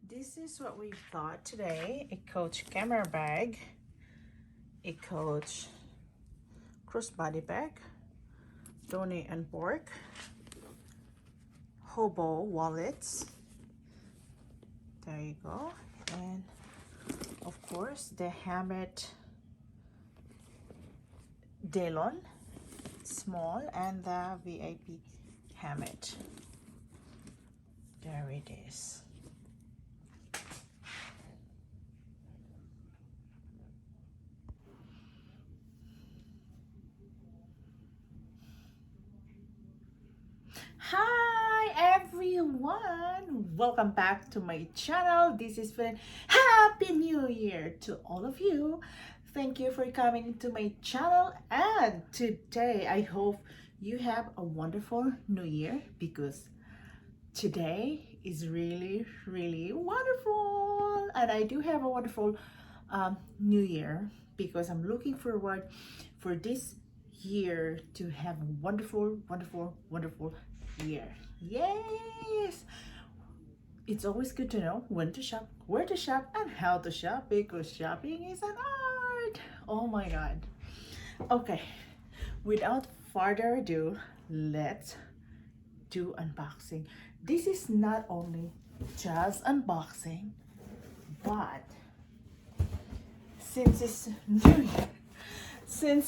This is what we thought today. A Coach camera bag, a Coach crossbody bag, Tony and Bork, Hobo wallets. There you go. And of course the Hammett Delon small and the VIP Hammett. There it is. Hi everyone, welcome back to my channel. This is Philine. Happy New Year to all of you. Thank you for coming to my channel, and today I hope you have a wonderful new year, because today is really wonderful, and I do have a wonderful new year, because I'm looking forward for this year to have a wonderful year. Yes, it's always good to know when to shop, where to shop, and how to shop, because shopping is an art. Oh my god. Okay, without further ado, let's do unboxing. This is not only just unboxing, but since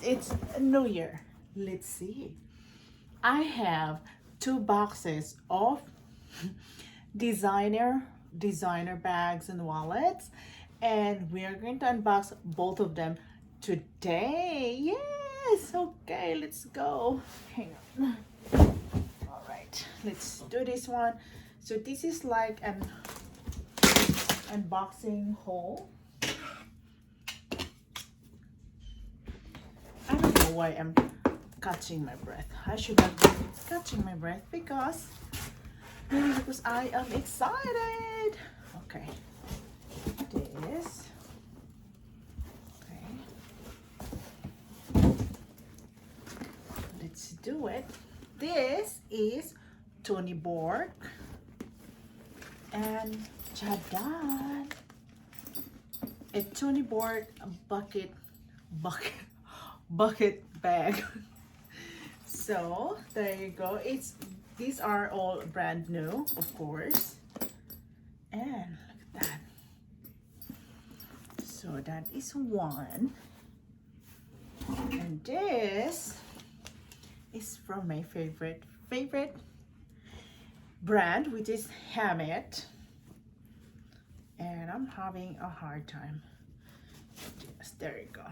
it's new year, let's see. I have 2 boxes of designer bags and wallets, and we are going to unbox both of them today. Yes, okay, let's go. Hang on. All right, let's do this one. So this is like an unboxing haul. I don't know why I'm catching my breath. I should not be catching my breath, because maybe because I am excited. Okay, this. Okay, let's do it. This is Tony Bork and Jadan. A Tony Bork bucket bag. So there you go. These are all brand new, of course. And look at that. So that is one. And this is from my favorite brand, which is Hammett. And I'm having a hard time. Yes, there you go.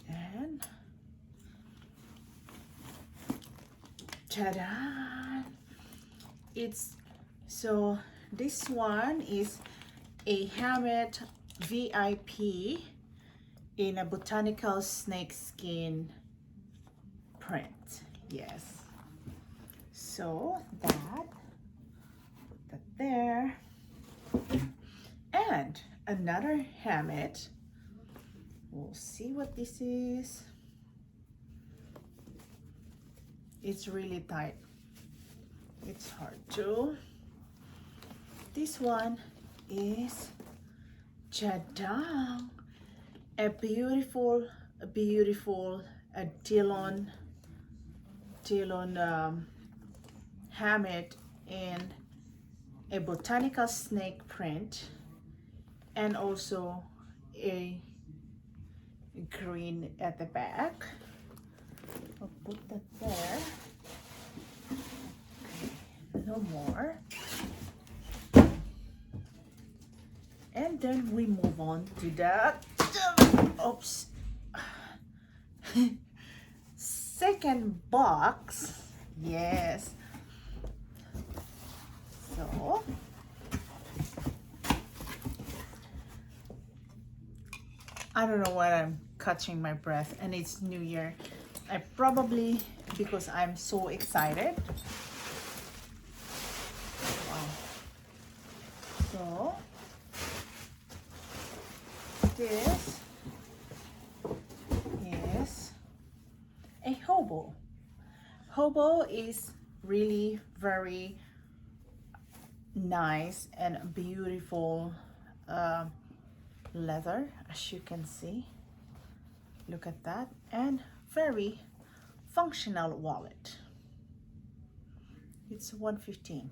And ta-da! So this one is a Hammett VIP in a botanical snakeskin print. Yes. So put that there. And another Hammett. We'll see what this is. It's really tight. It's hard to. This one is Jadang, a beautiful Dillon Hammett in a botanical snake print, and also a green at the back. I'll put that there. Okay, no more. And then we move on to the oops, second box. Yes. So I don't know why I'm catching my breath, and it's New Year. I probably, because I'm so excited. Wow. So this is a hobo. Hobo is really very nice and beautiful leather, as you can see. Look at that. And very functional wallet. It's 115.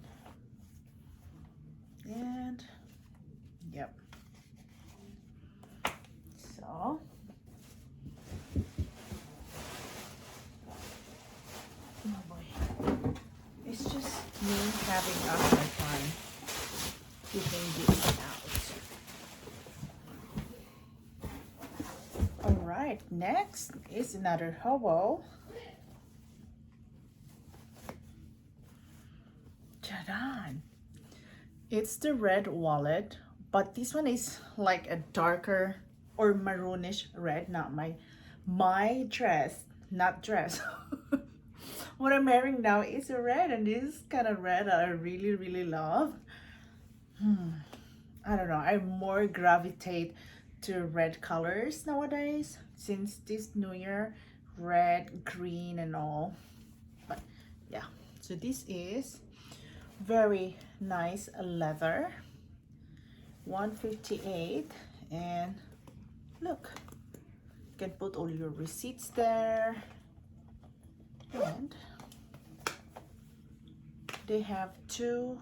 And yep. So oh boy, it's just me having a hard time keeping this out. All right, next is another hobo. Ta-da! It's the red wallet, but this one is like a darker or maroonish red, not my dress, not dress. What I'm wearing now is a red, and this kind of red I really love. I don't know, I more gravitate to red colors nowadays since this new year, red, green and all. But yeah, so this is very nice leather, 158. And look, you can put all your receipts there, and they have two,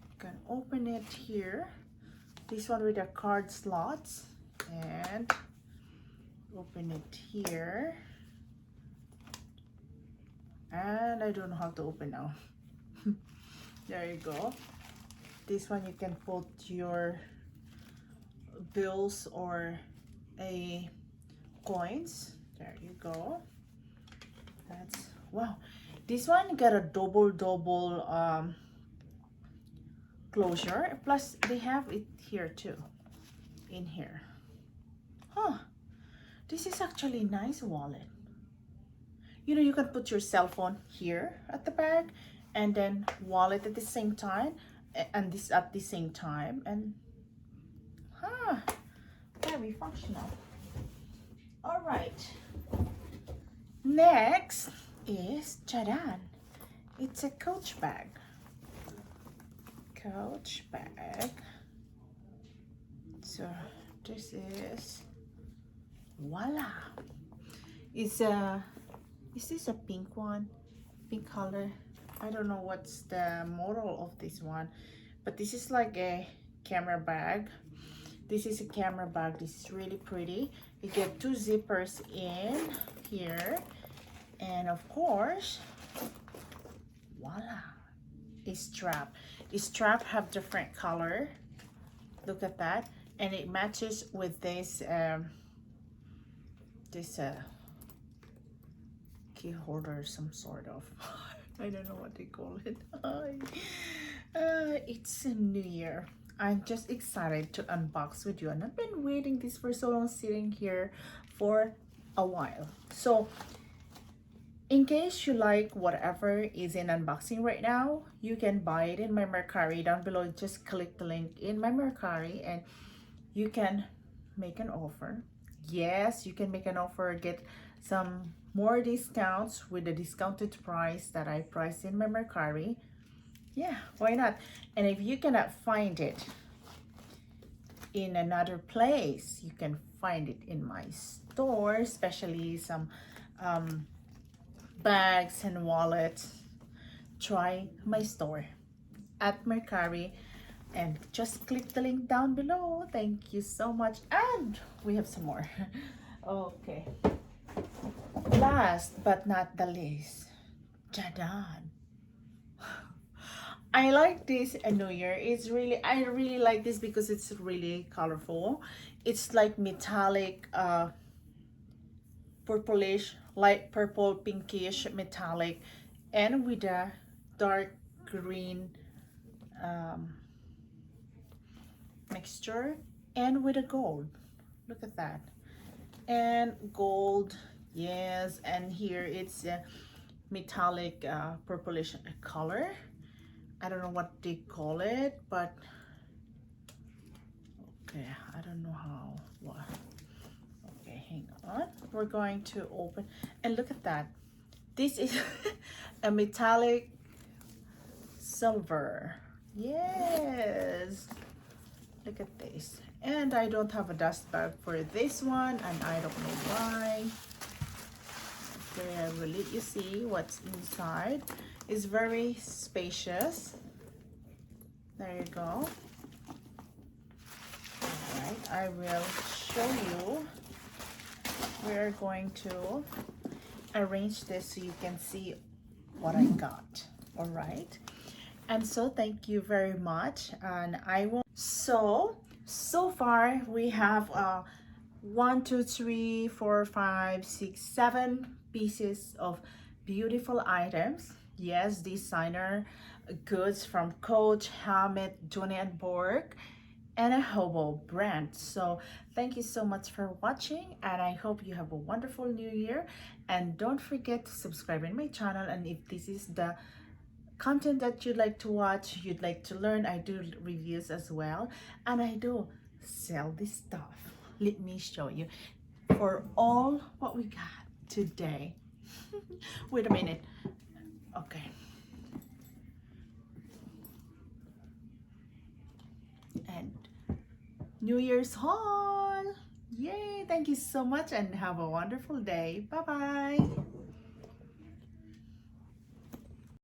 you can open it here, this one with the card slots, and open it here, and I don't know how to open now. There you go. This one you can put your bills or a coins. There you go. That's wow. This one got a double closure, plus they have it here too, in here. Huh, this is actually a nice wallet. You know, you can put your cell phone here at the back and then wallet at the same time, and this at the same time, and very functional. All right, next is Chadan. It's a Coach bag. Coach bag. So this is, voila. Is this a pink one? Pink color? I don't know what's the model of this one, but this is like a camera bag. This is a camera bag. This is really pretty. You get two zippers in here, and of course, voila, a strap. The strap have different color. Look at that, and it matches with this key holder, some sort of. I don't know what they call it. It's a new year. I'm just excited to unbox with you, and I've been waiting this for so long, sitting here for a while. So in case you like whatever is in unboxing right now, you can buy it in my Mercari down below. Just click the link in my Mercari and you can make an offer. Yes, you can make an offer, get some more discounts with the discounted price that I priced in my Mercari. Yeah, why not? And if you cannot find it in another place, you can find it in my store, especially some bags and wallets. Try my store at Mercari and just click the link down below. Thank you so much. And we have some more. Okay, last but not the least, Jadan. I like this New Year. It's really, I really like this because it's really colorful. It's like metallic, purplish, light purple, pinkish, metallic, and with a dark green mixture, and with a gold. Look at that. And gold, yes, and here it's a metallic purplish color. I don't know what they call it, but okay, I don't know how, what. Okay, hang on. We're going to open, and look at that. This is a metallic silver. Yes, look at this. And I don't have a dust bag for this one, and I don't know why. Okay, I will let you see what's inside. It's very spacious. There you go. Alright, I will show you. We're going to arrange this so you can see what I got. Alright. And so thank you very much. And I will so far we have 1, 2, 3, 4, 5, 6, 7 pieces of beautiful items. Yes, designer goods from Coach, Helmet, Johnny and Borg, and a Hobo brand. So thank you so much for watching, and I hope you have a wonderful new year. And don't forget to subscribe in my channel. And if this is the content that you'd like to watch, you'd like to learn, I do reviews as well, and I do sell this stuff. Let me show you for all what we got today. Wait a minute. Okay. And New Year's haul. Yay! Thank you so much and have a wonderful day. Bye bye.